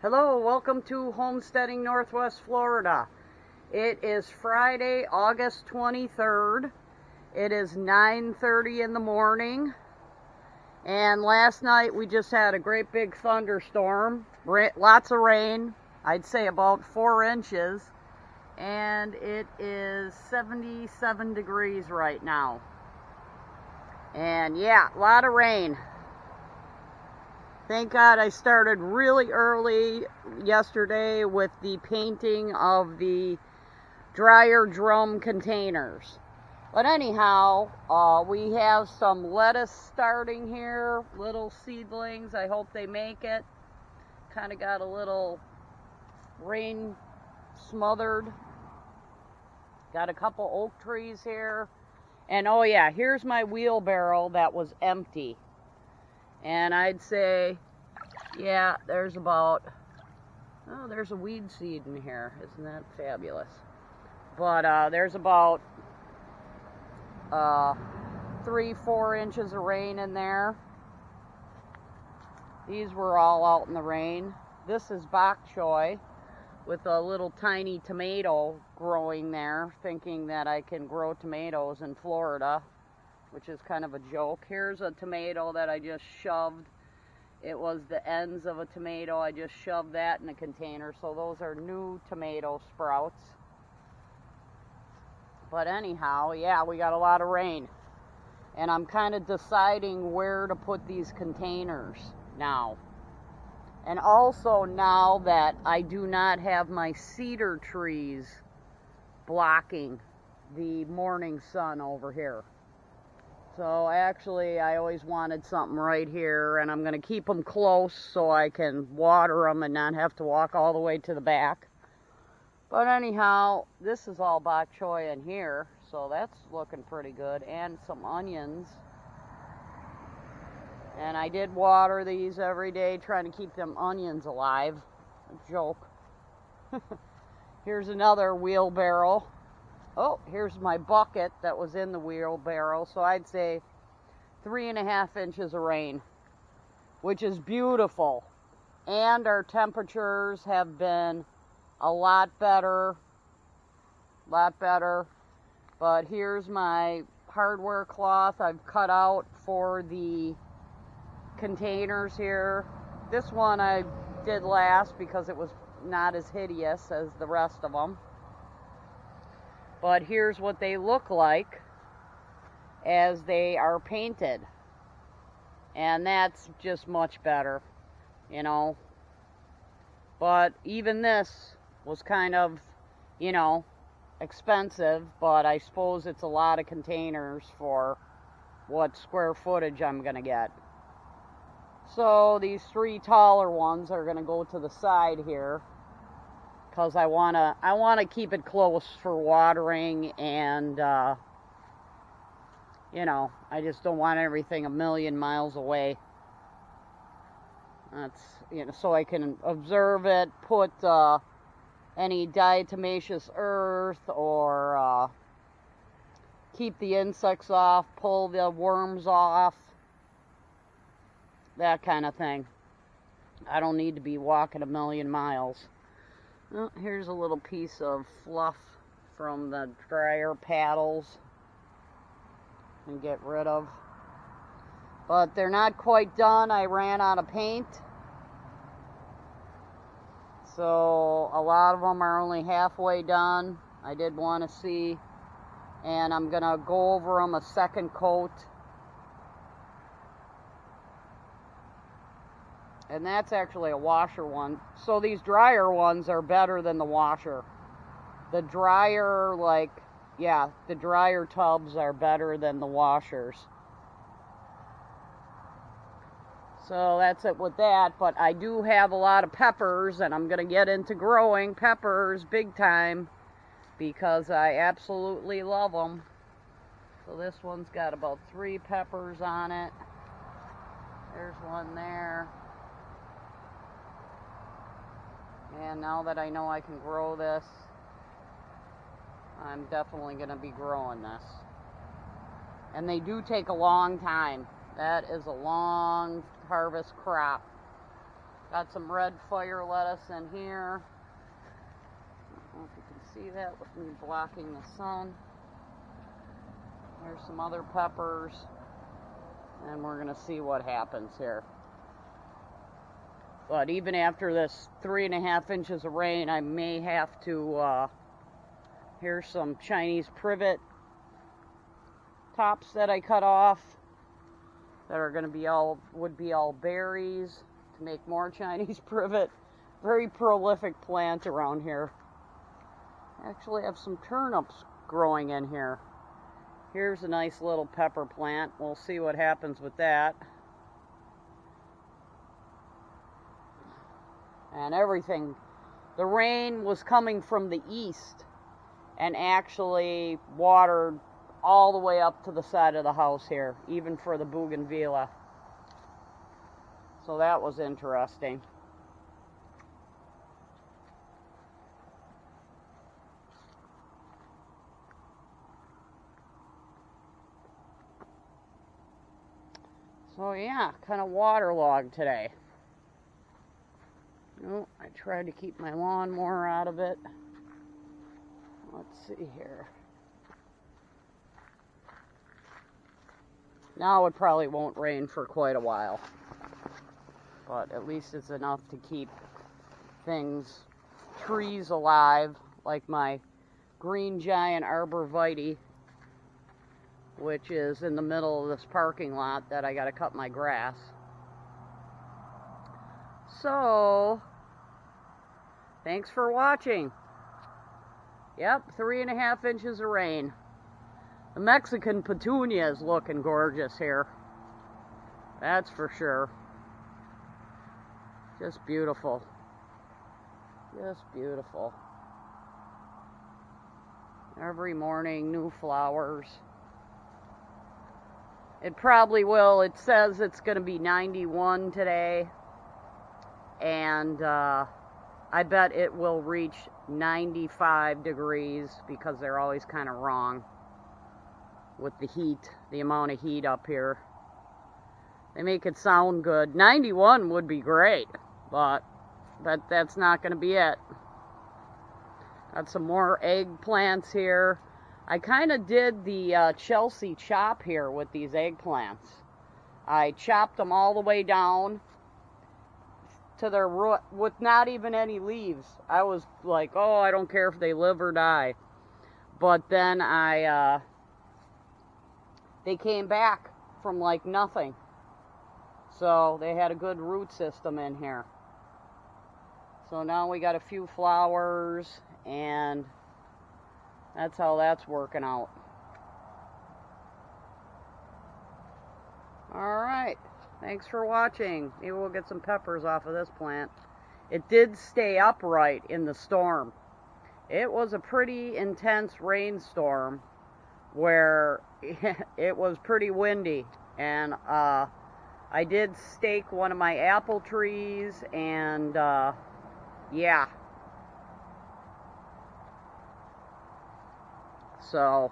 Hello, welcome to Homesteading Northwest Florida. It is Friday, August 23rd. It is 9:30 in the morning. And last night we just had a great big thunderstorm. Lots of rain. I'd say about 4 inches. And it is 77 degrees right now. And yeah, a lot of rain. Thank God I started really early yesterday with the painting of the dryer drum containers. But anyhow, we have some lettuce starting here, little seedlings. I hope they make it. Kind of got a little rain smothered. Got a couple oak trees here. And oh yeah, here's my wheelbarrow that was empty. And I'd say, yeah, there's about, oh, there's a weed seed in here. Isn't that fabulous? But there's about 3-4 inches of rain in there. These were all out in the rain. This is bok choy with a little tiny tomato growing there, thinking that I can grow tomatoes in Florida, which is kind of a joke. Here's a tomato that I just shoved. It was the ends of a tomato. I just shoved that in a container. So those are new tomato sprouts. But anyhow, yeah, we got a lot of rain. And I'm kind of deciding where to put these containers now. And also now that I do not have my cedar trees blocking the morning sun over here. So actually, I always wanted something right here, and I'm going to keep them close so I can water them and not have to walk all the way to the back. But anyhow, this is all bok choy in here, so that's looking pretty good, and some onions. And I did water these every day, trying to keep them onions alive. A joke. Here's another wheelbarrow. Oh, here's my bucket that was in the wheelbarrow. So I'd say 3.5 inches of rain, which is beautiful. And our temperatures have been a lot better. But here's my hardware cloth I've cut out for the containers here. This one I did last because it was not as hideous as the rest of them. But here's what they look like as they are painted. And that's just much better, you know. But even this was kind of, you know, expensive. But I suppose it's a lot of containers for what square footage I'm going to get. So these 3 taller ones are going to go to the side here, because I wanna keep it close for watering, and you know, I just don't want everything a million miles away. That's, you know, so I can observe it, put any diatomaceous earth, or keep the insects off, pull the worms off, that kind of thing. I don't need to be walking a million miles. Well, here's a little piece of fluff from the dryer paddles and get rid of. But they're not quite done. I ran out of paint. So a lot of them are only halfway done. I did want to see. And I'm going to go over them a second coat. And that's actually a washer one. So these dryer ones are better than the washer. The dryer, the dryer tubs are better than the washers. So that's it with that. But I do have a lot of peppers, and I'm going to get into growing peppers big time, because I absolutely love them. So this one's got about 3 peppers on it. There's one there. And now that I know I can grow this, I'm definitely going to be growing this. And they do take a long time. That is a long harvest crop. Got some red fire lettuce in here. I don't know if you can see that with me blocking the sun. There's some other peppers. And we're going to see what happens here. But even after this 3.5 inches of rain, I may have to, here's some Chinese privet tops that I cut off that are going to be would be all berries to make more Chinese privet. Very prolific plant around here. I actually have some turnips growing in here. Here's a nice little pepper plant. We'll see what happens with that. And everything, the rain was coming from the east and actually watered all the way up to the side of the house here, even for the bougainvillea. So that was interesting. So yeah, kind of waterlogged today. Oh, I tried to keep my lawnmower out of it. Let's see here. Now it probably won't rain for quite a while. But at least it's enough to keep things, trees alive, like my green giant arborvitae, which is in the middle of this parking lot that I gotta cut my grass. So, thanks for watching. Yep, 3.5 inches of rain. The Mexican petunia is looking gorgeous here. That's for sure. Just beautiful. Just beautiful. Every morning, new flowers. It probably will. It says it's going to be 91 today. And I bet it will reach 95 degrees because they're always kind of wrong with the heat, the amount of heat up here. They make it sound good. 91 would be great, but that's not going to be it. Got some more eggplants here. I kind of did the Chelsea chop here with these eggplants. I chopped them all the way down to their root with not even any leaves. I was like, oh, I don't care if they live or die. But then they came back from like nothing. So they had a good root system in here. So now we got a few flowers, and that's how that's working out. Alright, thanks for watching. Maybe we'll get some peppers off of this plant. It did stay upright in the storm. It was a pretty intense rainstorm where it was pretty windy, and I did stake one of my apple trees, and yeah. So